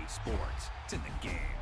Sports. It's in the game.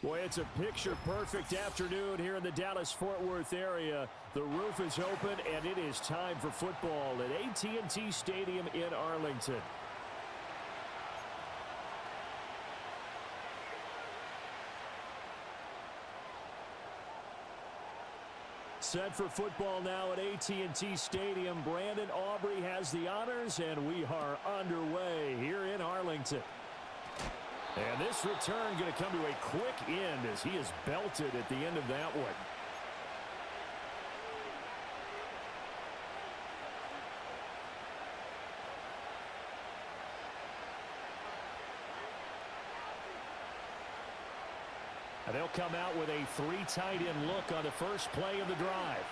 Boy, it's a picture-perfect afternoon here in the Dallas-Fort Worth area. The roof is open, and it is time for football at AT&T Stadium in Arlington. Set for football now at AT&T Stadium. Brandon Aubrey has the honors, and we are underway here in Arlington. And this return going to come to a quick end as he is belted at the end of that one. And they'll come out with a three tight end look on the first play of the drive.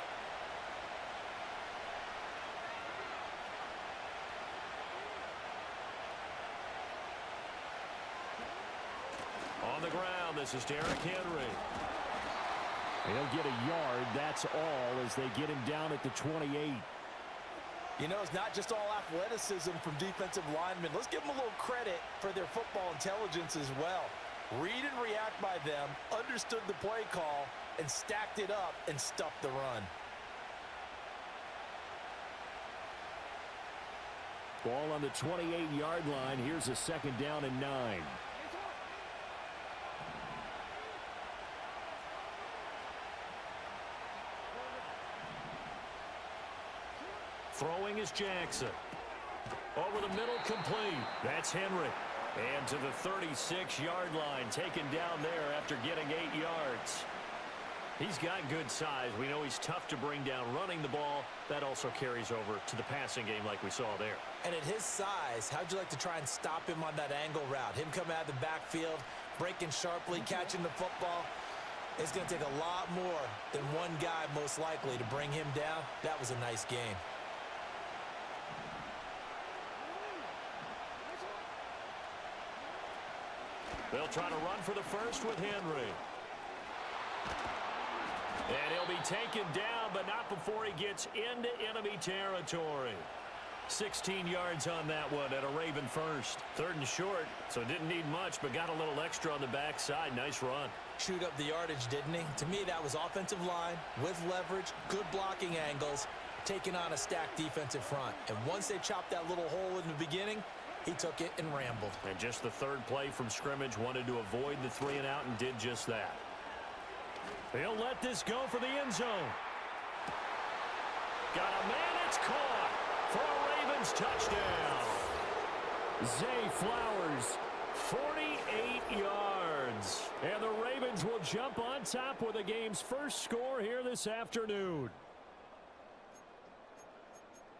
On the ground, this is Derrick Henry. He'll get a yard, that's all, as they get him down at the 28. You know, it's not just all athleticism from defensive linemen. Let's give them a little credit for their football intelligence as well. Read and react by them, understood the play call, and stacked it up and stuffed the run. Ball on the 28-yard line. Here's a second down and 9. Throwing is Jackson. Over the middle, complete. That's Henry. And to the 36-yard line, taken down there after getting 8 yards. He's got good size. We know he's tough to bring down running the ball. That also carries over to the passing game like we saw there. And at his size, how'd you like to try and stop him on that angle route? Him coming out of the backfield, breaking sharply, catching the football. It's going to take a lot more than one guy most likely to bring him down. That was a nice game. They'll try to run for the first with Henry. And he'll be taken down, but not before he gets into enemy territory. 16 yards on that one at a Raven first. 3rd and short, so didn't need much, but got a little extra on the backside. Nice run. Chewed up the yardage, didn't he? To me, that was offensive line with leverage, good blocking angles, taking on a stacked defensive front. And once they chopped that little hole in the beginning, he took it and rambled. And just the 3rd play from scrimmage, wanted to avoid the 3 and out and did just that. They'll let this go for the end zone. Got a man, it's caught for a Ravens touchdown. Zay Flowers, 48 yards. And the Ravens will jump on top with the game's first score here this afternoon.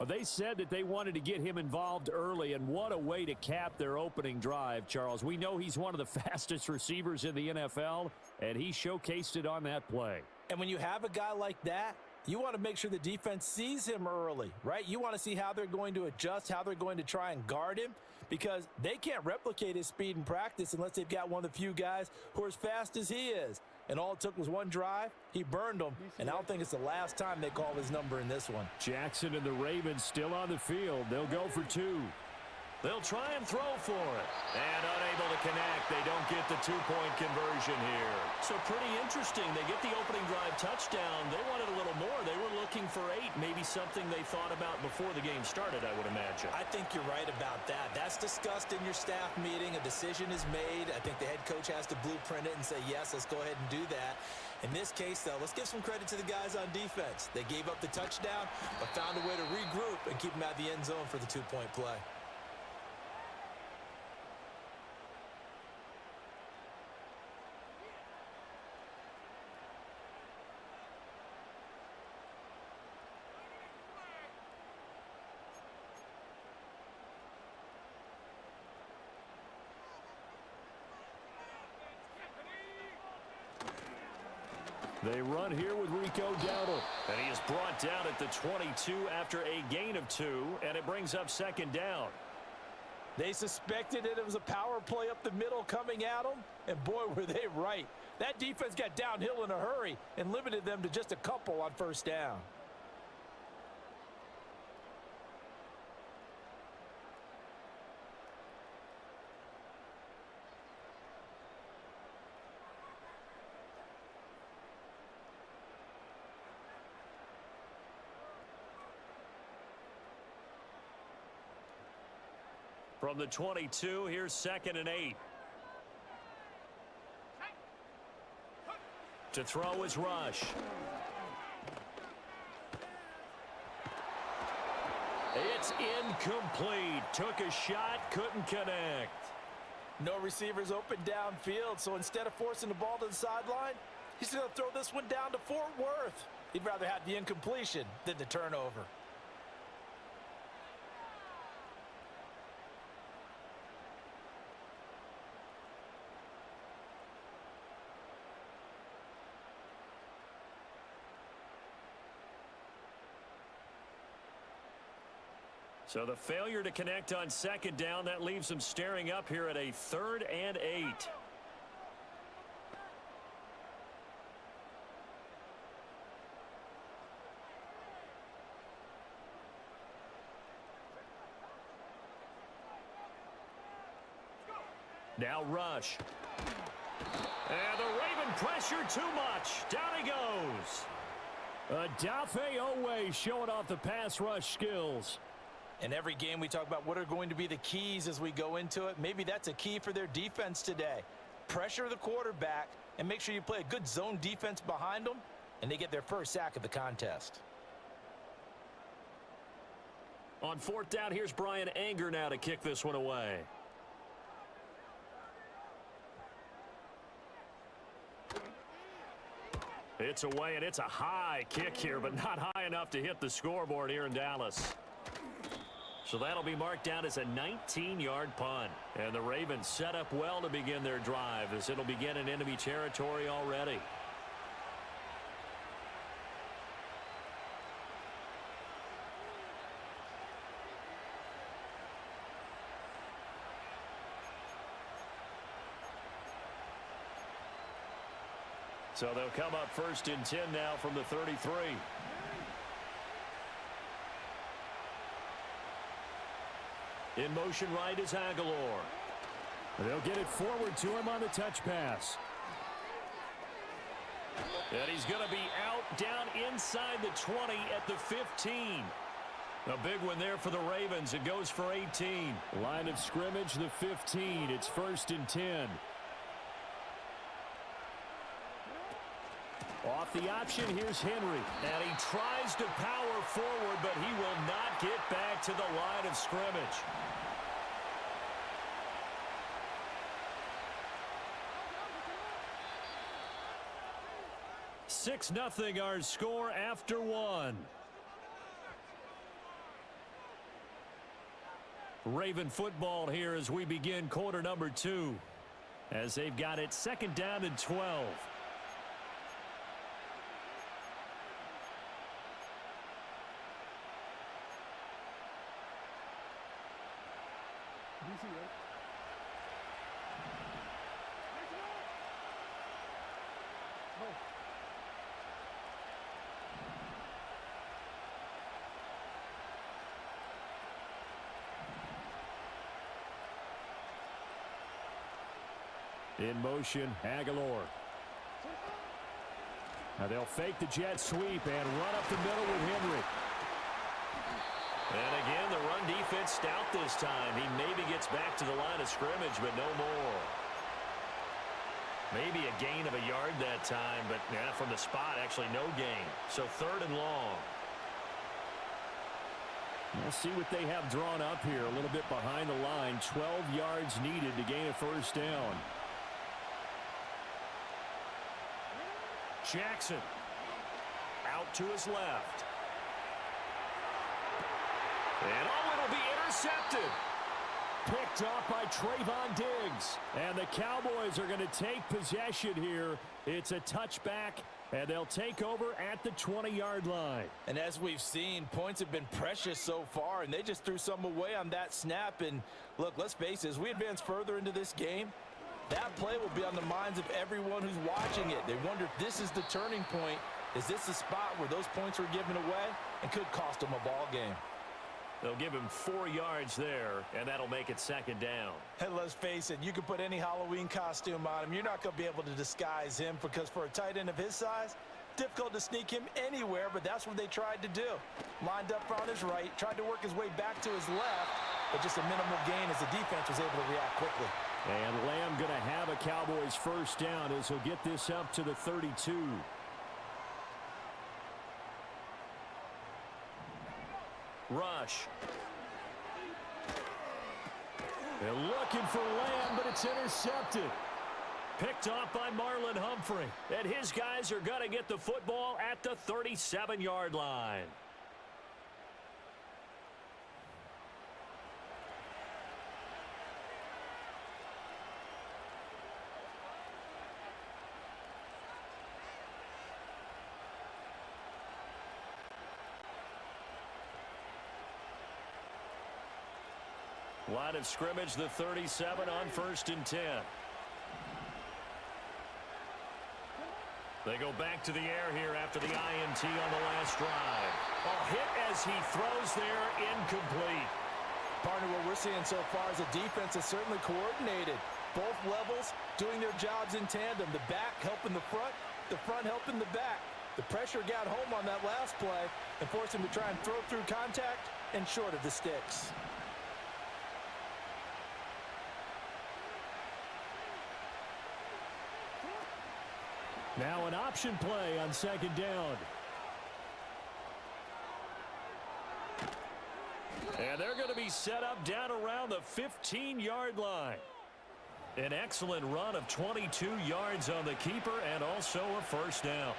They said that they wanted to get him involved early, and what a way to cap their opening drive, Charles. We know he's one of the fastest receivers in the NFL, and he showcased it on that play. And when you have a guy like that, you want to make sure the defense sees him early, right? You want to see how they're going to adjust, how they're going to try and guard him, because they can't replicate his speed in practice unless they've got one of the few guys who are as fast as he is. And all it took was one drive. He burned them, and I don't think it's the last time they call his number in this one. Jackson and the Ravens still on the field. They'll go for 2. They'll try and throw for it. And unable to connect. They don't get the 2-point conversion here. So pretty interesting. They get the opening drive touchdown. They wanted a little more. They were looking for 8. Maybe something they thought about before the game started, I would imagine. I think you're right about that. That's discussed in your staff meeting. A decision is made. I think the head coach has to blueprint it and say, yes, let's go ahead and do that. In this case, though, let's give some credit to the guys on defense. They gave up the touchdown, but found a way to regroup and keep them out of the end zone for the 2-point play. They run here with Rico Dowdle. And he is brought down at the 22 after a gain of 2, and it brings up 2nd down. They suspected it was a power play up the middle coming at them, and boy, were they right. That defense got downhill in a hurry and limited them to just a couple on 1st down. From the 22, here's 2nd and 8. To throw is Rush. It's incomplete. Took a shot, couldn't connect. No receivers open downfield, so instead of forcing the ball to the sideline, he's going to throw this one down to Fort Worth. He'd rather have the incompletion than the turnover. So the failure to connect on 2nd down, that leaves them staring up here at a 3rd and 8. Now Rush. And the Raven pressure too much. Down he goes. Dafe Owe showing off the pass rush skills. In every game we talk about what are going to be the keys as we go into it. Maybe that's a key for their defense today. Pressure the quarterback and make sure you play a good zone defense behind them, and they get their first sack of the contest. On 4th down, here's Brian Anger now to kick this one away. It's away, and it's a high kick here, but not high enough to hit the scoreboard here in Dallas. So that'll be marked down as a 19-yard punt. And the Ravens set up well to begin their drive as it'll begin in enemy territory already. So they'll come up 1st and 10 now from the 33. In motion right is Aguilar. They'll get it forward to him on the touch pass. And he's going to be out down inside the 20 at the 15. A big one there for the Ravens. It goes for 18. Line of scrimmage, the 15. It's 1st and 10. Off the option, here's Henry. And he tries to power forward, but he will not get back to the line of scrimmage. Six nothing our score after one. Raven football here as we begin quarter number 2. As they've got it 2nd down and 12. In motion, Aguilar. Now they'll fake the jet sweep and run up the middle with Henry. And again, the run defense stout this time. He maybe gets back to the line of scrimmage, but no more. Maybe a gain of a yard that time, but yeah, from the spot, actually no gain. So 3rd and long. We'll see what they have drawn up here. A little bit behind the line. 12 yards needed to gain a 1st down. Jackson out to his left. And it'll be intercepted. Picked off by Trayvon Diggs. And the Cowboys are going to take possession here. It's a touchback, and they'll take over at the 20-yard line. And as we've seen, points have been precious so far, and they just threw some away on that snap. And look, let's face it, as we advance further into this game, that play will be on the minds of everyone who's watching it. They wonder if this is the turning point. Is this the spot where those points were given away and could cost them a ball game? They'll give him 4 yards there, and that'll make it 2nd down. And let's face it, you can put any Halloween costume on him. You're not going to be able to disguise him because for a tight end of his size, difficult to sneak him anywhere, but that's what they tried to do. Lined up on his right, tried to work his way back to his left, but just a minimal gain as the defense was able to react quickly. And Lamb going to have a Cowboys first down as he'll get this up to the 32. Rush. They're looking for Lamb, but it's intercepted. Picked off by Marlon Humphrey. And his guys are going to get the football at the 37-yard line. Line of scrimmage, the 37 on 1st and 10. They go back to the air here after the INT on the last drive. A hit as he throws there, incomplete. Partner, what we're seeing so far is the defense is certainly coordinated. Both levels doing their jobs in tandem. The back helping the front helping the back. The pressure got home on that last play and forced him to try and throw through contact and short of the sticks. Now an option play on 2nd down. And they're going to be set up down around the 15-yard line. An excellent run of 22 yards on the keeper and also a first down.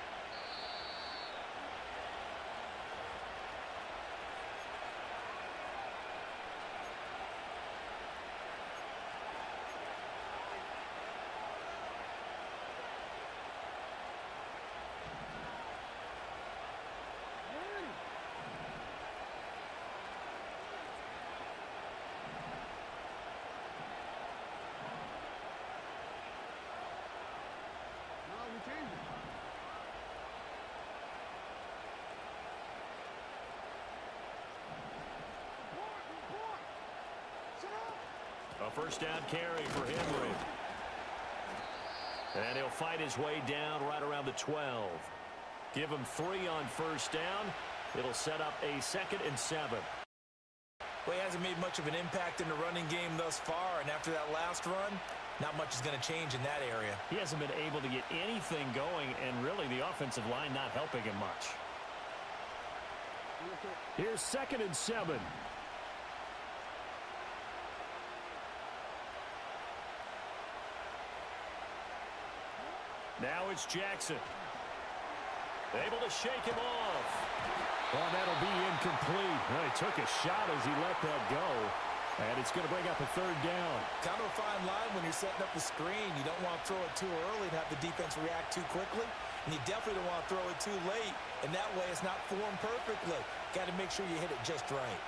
A first down carry for Henry. And he'll fight his way down right around the 12. Give him 3 on first down. It'll set up a 2nd and 7. Well, he hasn't made much of an impact in the running game thus far, and after that last run, not much is going to change in that area. He hasn't been able to get anything going, and really the offensive line not helping him much. Here's 2nd and 7. Now it's Jackson. Able to shake him off. Well, that'll be incomplete. Well, he took a shot as he let that go. And it's going to bring up a 3rd down. Kind of a fine line when you're setting up the screen. You don't want to throw it too early and have the defense react too quickly. And you definitely don't want to throw it too late. And that way it's not formed perfectly. Got to make sure you hit it just right.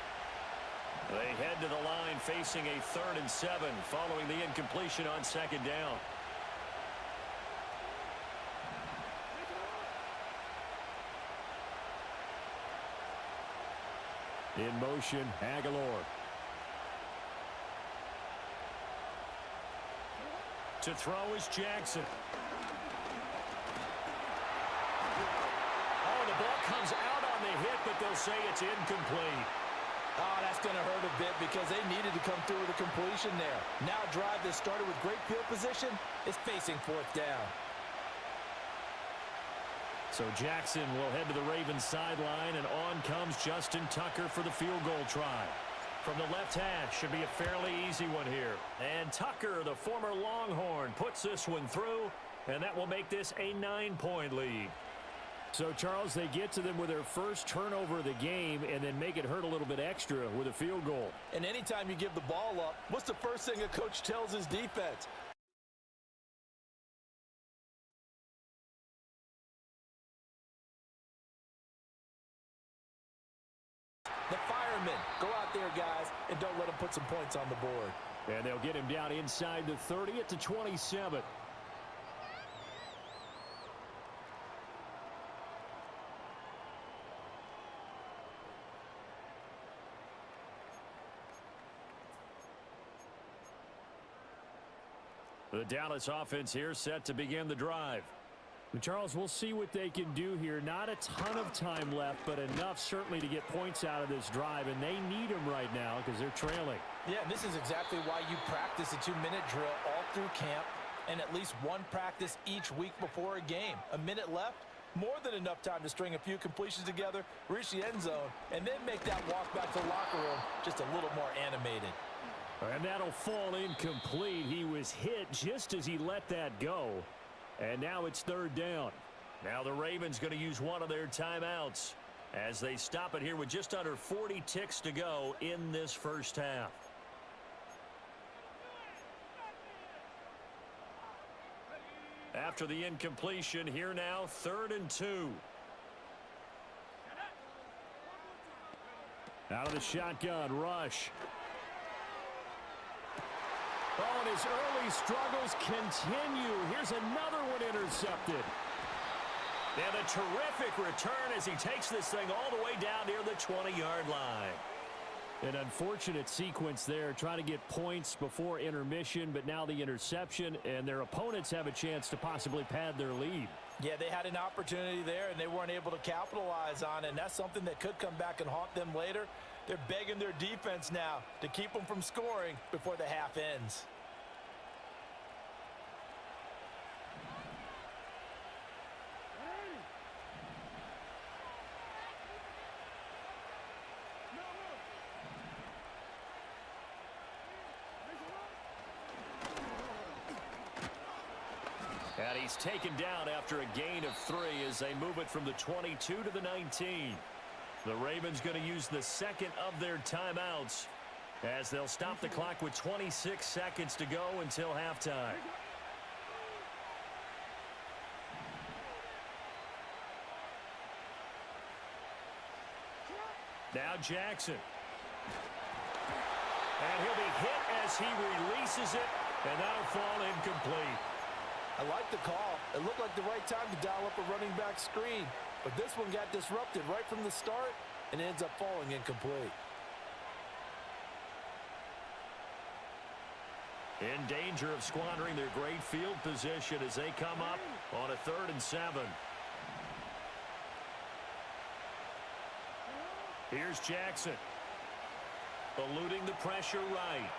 They head to the line facing a 3rd and 7 following the incompletion on 2nd down. In motion, Aguilar. To throw is Jackson. Oh, the ball comes out on the hit, but they'll say it's incomplete. Oh, that's going to hurt a bit because they needed to come through with a completion there. Now drive that started with great field position is facing 4th down. So Jackson will head to the Ravens sideline, and on comes Justin Tucker for the field goal try. From the left hash, should be a fairly easy one here. And Tucker, the former Longhorn, puts this one through, and that will make this a 9-point lead. So, Charles, they get to them with their first turnover of the game and then make it hurt a little bit extra with a field goal. And anytime you give the ball up, what's the first thing a coach tells his defense? The firemen, go out there, guys, and don't let them put some points on the board. And they'll get him down inside the 30 at the 27. The Dallas offense here set to begin the drive. Charles, we'll see what they can do here. Not a ton of time left, but enough certainly to get points out of this drive, and they need them right now because they're trailing. Yeah, and this is exactly why you practice a 2-minute drill all through camp and at least one practice each week before a game. A minute left, more than enough time to string a few completions together, reach the end zone, and then make that walk back to the locker room just a little more animated. And that'll fall incomplete. He was hit just as he let that go. And now it's third down. Now the Ravens going to use one of their timeouts as they stop it here with just under 40 ticks to go in this first half. After the incompletion, here now, 3rd and 2. Out of the shotgun, rush. Oh, and his early struggles continue. Here's another one intercepted. And a terrific return as he takes this thing all the way down near the 20-yard line. An unfortunate sequence there, trying to get points before intermission, but now the interception, and their opponents have a chance to possibly pad their lead. Yeah, they had an opportunity there, and they weren't able to capitalize on it, and that's something that could come back and haunt them later. They're begging their defense now to keep them from scoring before the half ends. And he's taken down after a gain of 3 as they move it from the 22 to the 19. The Ravens going to use the second of their timeouts as they'll stop the clock with 26 seconds to go until halftime. Now Jackson. And he'll be hit as he releases it, and that'll fall incomplete. I like the call. It looked like the right time to dial up a running back screen. But this one got disrupted right from the start and ends up falling incomplete. In danger of squandering their great field position as they come up on a 3rd and 7. Here's Jackson. Eluding the pressure right.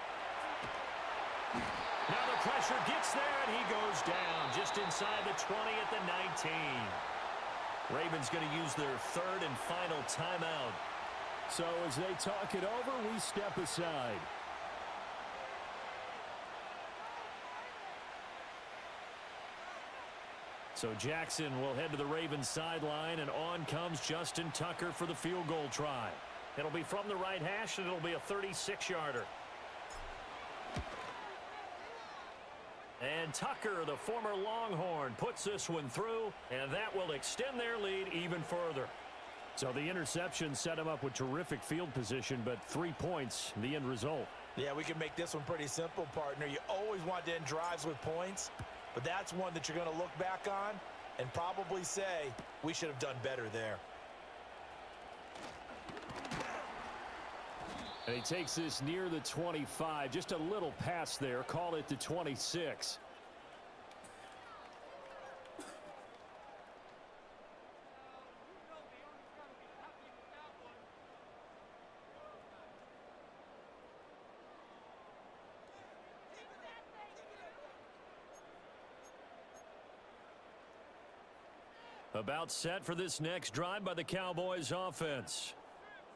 Now the pressure gets there, and he goes down just inside the 20 at the 19. Ravens going to use their 3rd and final timeout. So as they talk it over, we step aside. So Jackson will head to the Ravens sideline, and on comes Justin Tucker for the field goal try. It'll be from the right hash, and it'll be a 36-yarder. And Tucker, the former Longhorn, puts this one through, and that will extend their lead even further. So the interception set him up with terrific field position, but 3 points, the end result. Yeah, we can make this one pretty simple, partner. You always want to end drives with points, but that's one that you're going to look back on and probably say, we should have done better there. And he takes this near the 25, just a little pass there, call it the 26. About set for this next drive by the Cowboys offense.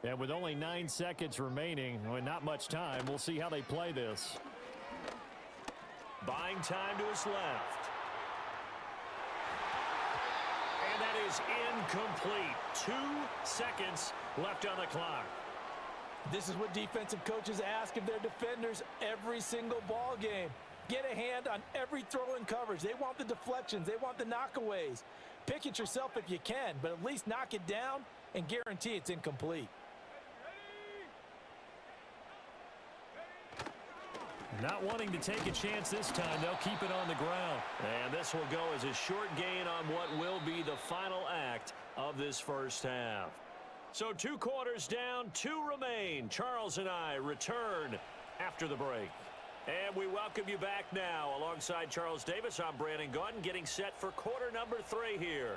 And with only 9 seconds remaining, and not much time, we'll see how they play this. Buying time to his left. And that is incomplete. 2 seconds left on the clock. This is what defensive coaches ask of their defenders every single ball game. Get a hand on every throw in coverage. They want the deflections. They want the knockaways. Pick it yourself if you can, but at least knock it down and guarantee it's incomplete. Not wanting to take a chance this time, they'll keep it on the ground. And this will go as a short gain on what will be the final act of this first half. So 2 quarters down, 2 remain. Charles and I return after the break. And we welcome you back now. Alongside Charles Davis, I'm Brandon Gaudin, getting set for quarter number 3 here.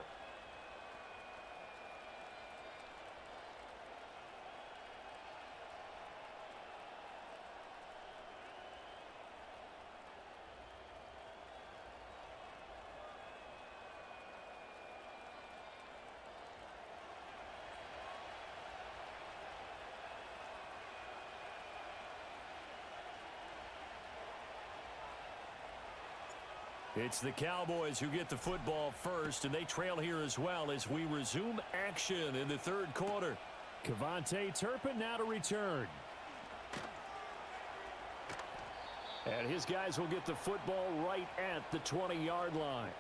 It's the Cowboys who get the football first, and they trail here as well as we resume action in the third quarter. Kevontae Turpin now to return. And his guys will get the football right at the 20-yard line.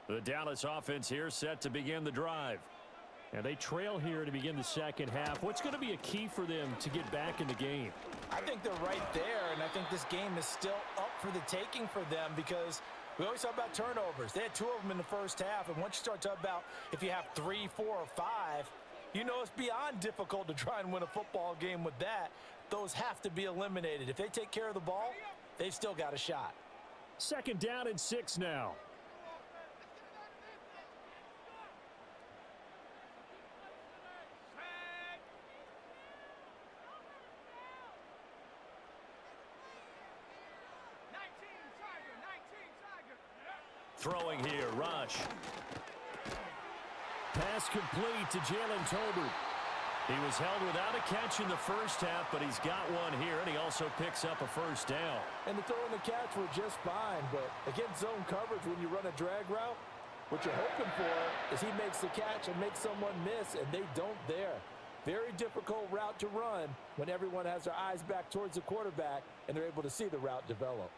The Dallas offense here set to begin the drive. And they trail here to begin the second half. What's going to be a key for them to get back in the game? I think they're right there, and I think this game is still up for the taking for them because we always talk about turnovers. They had 2 of them in the first half, and once you start talking about if you have 3, 4, or 5, you know it's beyond difficult to try and win a football game with that. Those have to be eliminated. If they take care of the ball, they've still got a shot. Second down and 6 now. Throwing here, Rush. Pass complete to Jalen Tolbert. He was held without a catch in the first half, but he's got one here, and he also picks up a first down. And the throw and the catch were just fine, but against zone coverage when you run a drag route, what you're hoping for is he makes the catch and makes someone miss, and they don't there. Very difficult route to run when everyone has their eyes back towards the quarterback, and they're able to see the route develop.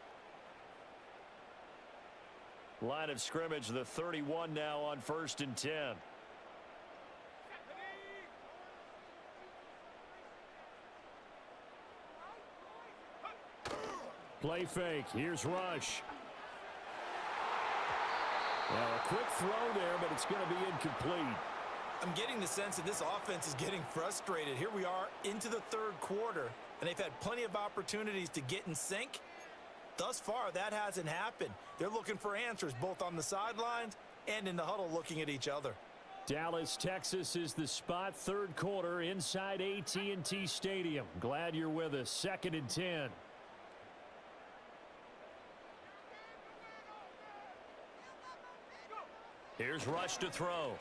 Line of scrimmage, the 31 now on 1st and 10. Play fake. Here's Rush. Now a quick throw there, but it's going to be incomplete. I'm getting the sense that this offense is getting frustrated. Here we are into the third quarter, and they've had plenty of opportunities to get in sync. Thus far, that hasn't happened. They're looking for answers both on the sidelines and in the huddle looking at each other. Dallas, Texas is the spot. Third quarter inside AT&T Stadium. Glad you're with us. 2nd and 10. Here's Rush to throw.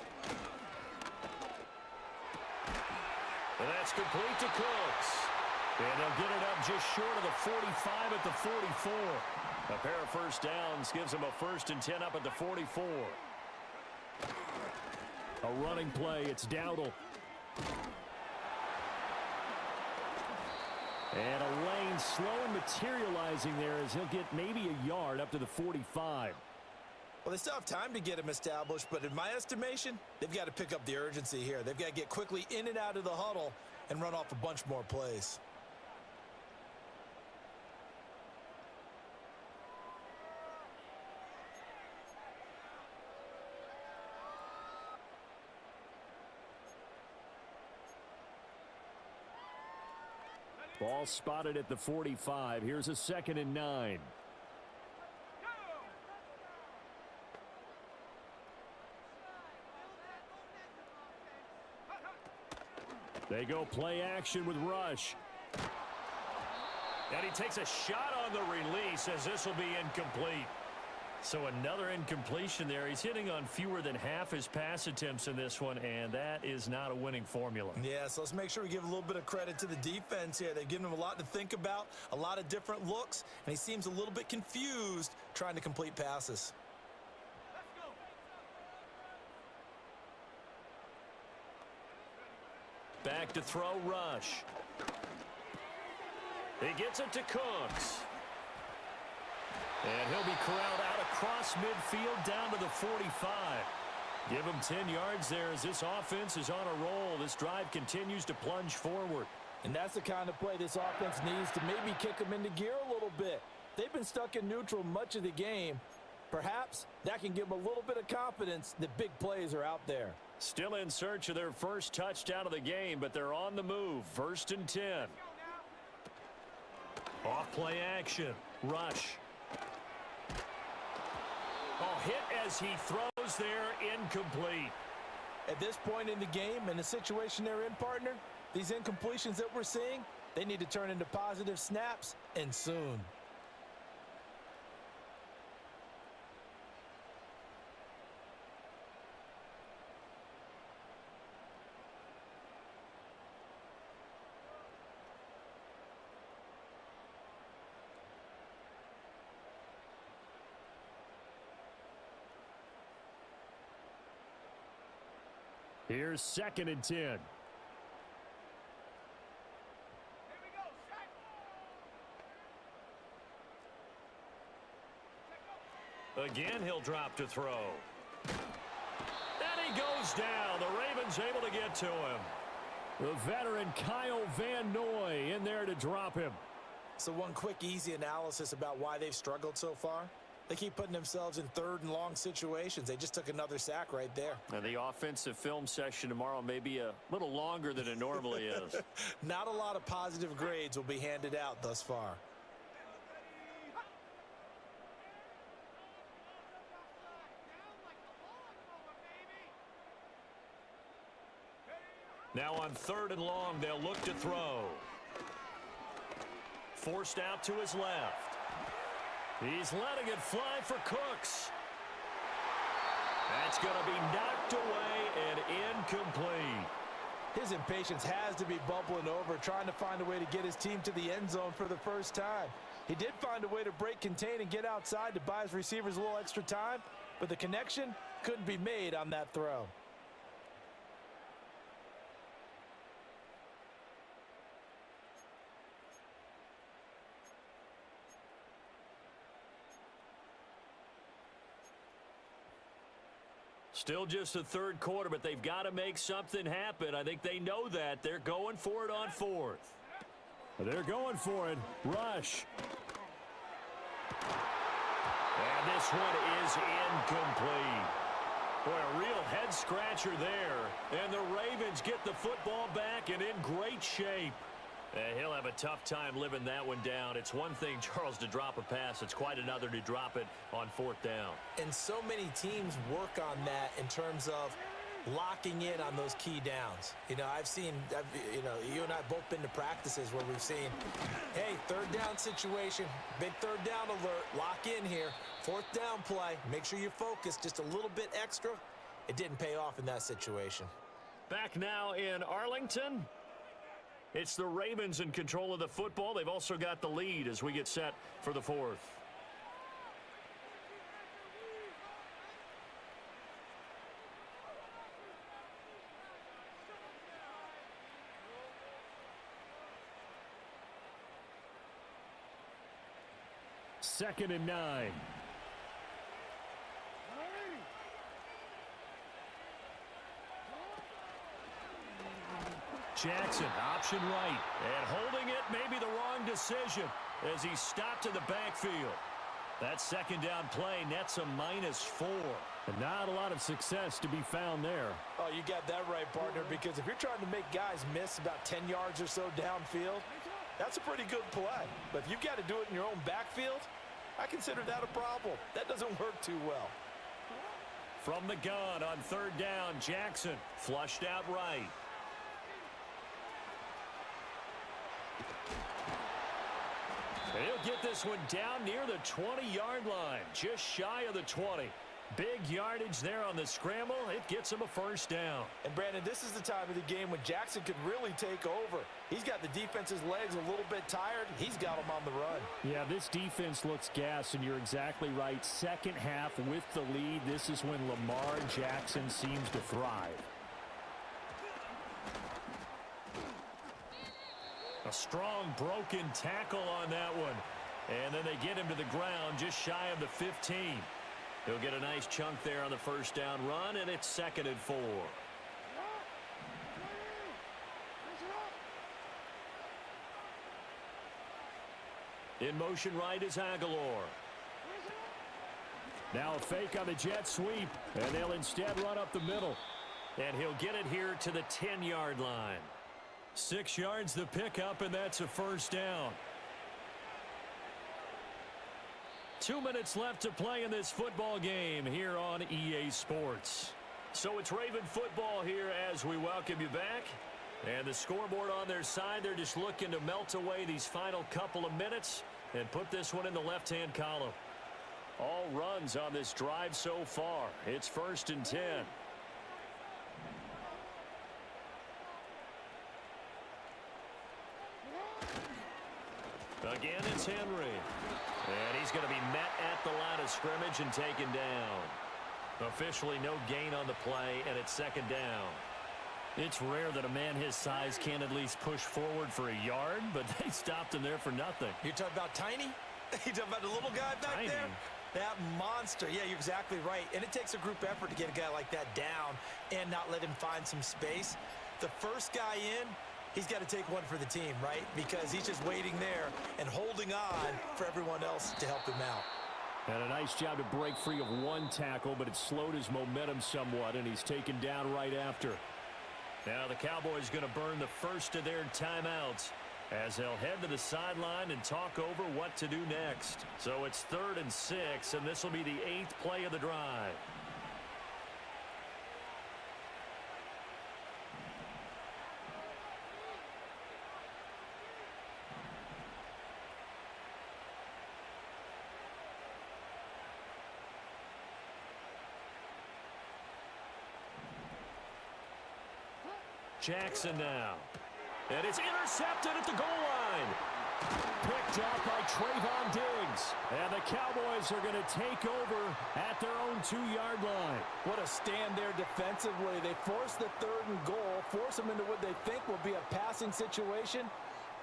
And that's complete to Cooks. And they'll get it up just short of the 45 at the 44. A pair of first downs gives them a 1st and 10 up at the 44. A running play. It's Dowdle. And a lane slow materializing there as he'll get maybe a yard up to the 45. Well, they still have time to get him established, but in my estimation, they've got to pick up the urgency here. They've got to get quickly in and out of the huddle and run off a bunch more plays. Ball spotted at the 45. Here's a 2nd and 9. They go play action with Rush. And he takes a shot on the release as this will be incomplete. So another incompletion there. He's hitting on fewer than half his pass attempts in this one, and that is not a winning formula. Yeah, so let's make sure we give a little bit of credit to the defense here. They've given him a lot to think about, a lot of different looks, and he seems a little bit confused trying to complete passes. Back to throw, Rush. He gets it to Cooks. And he'll be corralled out across midfield down to the 45. Give him 10 yards there as this offense is on a roll. This drive continues to plunge forward. And that's the kind of play this offense needs to maybe kick them into gear a little bit. They've been stuck in neutral much of the game. Perhaps that can give them a little bit of confidence that big plays are out there. Still in search of their first touchdown of the game, but they're on the move. 1st and 10. Off play action. Rush. Oh, hit as he throws there, incomplete. At this point in the game, in the situation they're in, partner, these incompletions that we're seeing, they need to turn into positive snaps, and soon. Here's 2nd and 10. Again, he'll drop to throw. And he goes down. The Ravens able to get to him. The veteran Kyle Van Noy in there to drop him. So one quick, easy analysis about why they've struggled so far. They keep putting themselves in 3rd and long situations. They just took another sack right there. And the offensive film session tomorrow may be a little longer than it normally is. Not a lot of positive grades will be handed out thus far. Now on 3rd and long, they'll look to throw. Forced out to his left. He's letting it fly for Cooks. That's going to be knocked away and incomplete. His impatience has to be bubbling over, trying to find a way to get his team to the end zone for the first time. He did find a way to break contain and get outside to buy his receivers a little extra time, but the connection couldn't be made on that throw. Still just the 3rd quarter, but they've got to make something happen. I think they know that. They're going for it on 4th. They're going for it. Rush. And this one is incomplete. Boy, a real head-scratcher there. And the Ravens get the football back and in great shape. He'll have a tough time living that one down. It's one thing, Charles, to drop a pass. It's quite another to drop it on 4th down. And so many teams work on that in terms of locking in on those key downs. You know, you and I have both been to practices where we've seen, hey, 3rd down situation, big 3rd down alert, lock in here, 4th down play, make sure you focus just a little bit extra. It didn't pay off in that situation. Back now in Arlington. It's the Ravens in control of the football. They've also got the lead as we get set for the 4th. Second and 9. Jackson, option right, and holding it may be the wrong decision as he stopped in the backfield. That 2nd down play nets a -4. And not a lot of success to be found there. Oh, you got that right, partner, because if you're trying to make guys miss about 10 yards or so downfield, that's a pretty good play. But if you've got to do it in your own backfield, I consider that a problem. That doesn't work too well. From the gun on 3rd down, Jackson flushed out right. He'll get this one down near the 20-yard line, just shy of the 20. Big yardage there on the scramble. It gets him a 1st down. And, Brandon, this is the time of the game when Jackson could really take over. He's got the defense's legs a little bit tired. He's got them on the run. Yeah, this defense looks gassed, and you're exactly right. 2nd half with the lead. This is when Lamar Jackson seems to thrive. A strong broken tackle on that one. And then they get him to the ground just shy of the 15. He'll get a nice chunk there on the first down run, and it's 2nd and 4. In motion right is Aguilar. Now a fake on the jet sweep, and they'll instead run up the middle. And he'll get it here to the 10-yard line. 6 yards the pickup, and that's a first down. 2 minutes left to play in this football game here on EA Sports. So it's Raven football here as we welcome you back. And the scoreboard on their side, they're just looking to melt away these final couple of minutes and put this one in the left-hand column. All runs on this drive so far. It's 1st and 10. Again, it's Henry. And he's going to be met at the line of scrimmage and taken down. Officially no gain on the play, and it's 2nd down. It's rare that a man his size can't at least push forward for a yard, but they stopped him there for nothing. You're talking about Tiny? You're talking about the little guy back Tiny. there? That monster. Yeah, you're exactly right. And it takes a group effort to get a guy like that down and not let him find some space. The first guy in, he's got to take one for the team, right? Because he's just waiting there and holding on for everyone else to help him out. And a nice job to break free of one tackle, but it slowed his momentum somewhat, and he's taken down right after. Now the Cowboys going to burn the first of their timeouts as they'll head to the sideline and talk over what to do next. So it's 3rd and 6, and this will be the 8th play of the drive. Jackson now. And it's intercepted at the goal line. Picked up by Trayvon Diggs. And the Cowboys are going to take over at their own 2-yard line. What a stand there defensively. They force the 3rd and goal, force them into what they think will be a passing situation,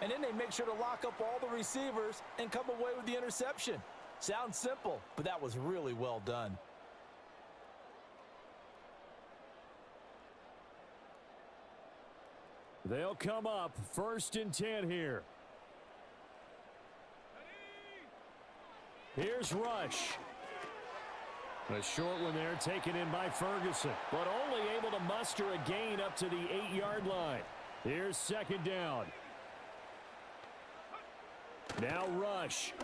and then they make sure to lock up all the receivers and come away with the interception. Sounds simple, but that was really well done. They'll come up 1st and 10 here. Here's Rush. A short one there taken in by Ferguson, but only able to muster a gain up to the 8-yard line. Here's 2nd down. Now Rush.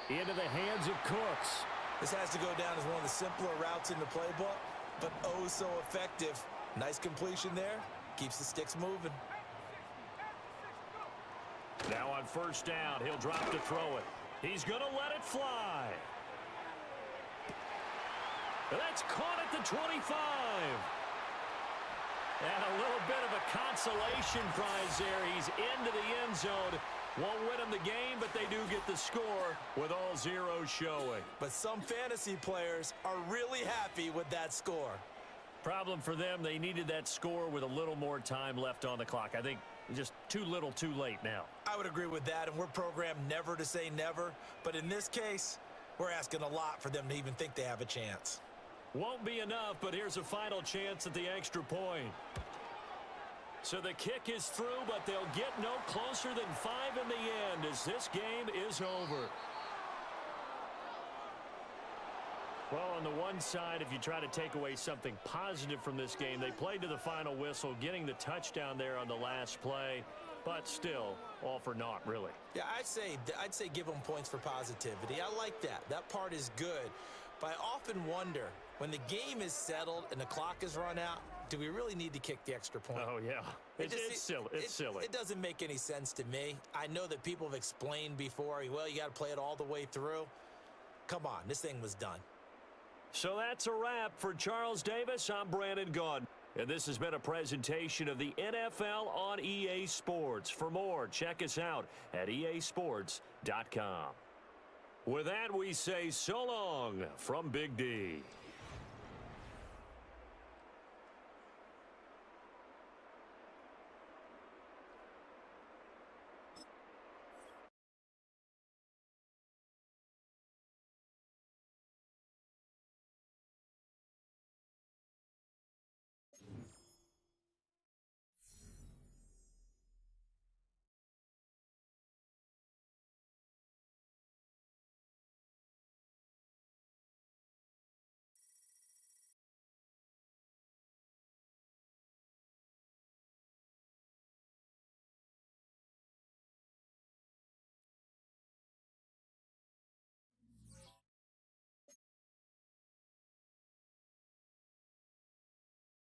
Into the hands of Cooks. This has to go down as one of the simpler routes in the playbook, but oh so effective. Nice completion there. Keeps the sticks moving. Now on 1st down, he'll drop to throw it. He's going to let it fly. That's caught at the 25. And a little bit of a consolation prize there. He's into the end zone. Won't win him the game, but they do get the score with all zeros showing. But some fantasy players are really happy with that score. Problem for them, they needed that score with a little more time left on the clock. I think just too little too late now. I would agree with that, and we're programmed never to say never. But in this case, we're asking a lot for them to even think they have a chance. Won't be enough, but here's a final chance at the extra point. So the kick is through, but they'll get no closer than 5 in the end as this game is over. Well, on the one side, if you try to take away something positive from this game, they played to the final whistle, getting the touchdown there on the last play, but still, all for naught, really. Yeah, I'd say give them points for positivity. I like that. That part is good. But I often wonder, when the game is settled and the clock is run out, do we really need to kick the extra point? Oh, yeah. It's silly. It's silly. It doesn't make any sense to me. I know that people have explained before, well, you got to play it all the way through. Come on, this thing was done. So that's a wrap for Charles Davis. I'm Brandon Gaudin. And this has been a presentation of the NFL on EA Sports. For more, check us out at easports.com. With that, we say so long from Big D.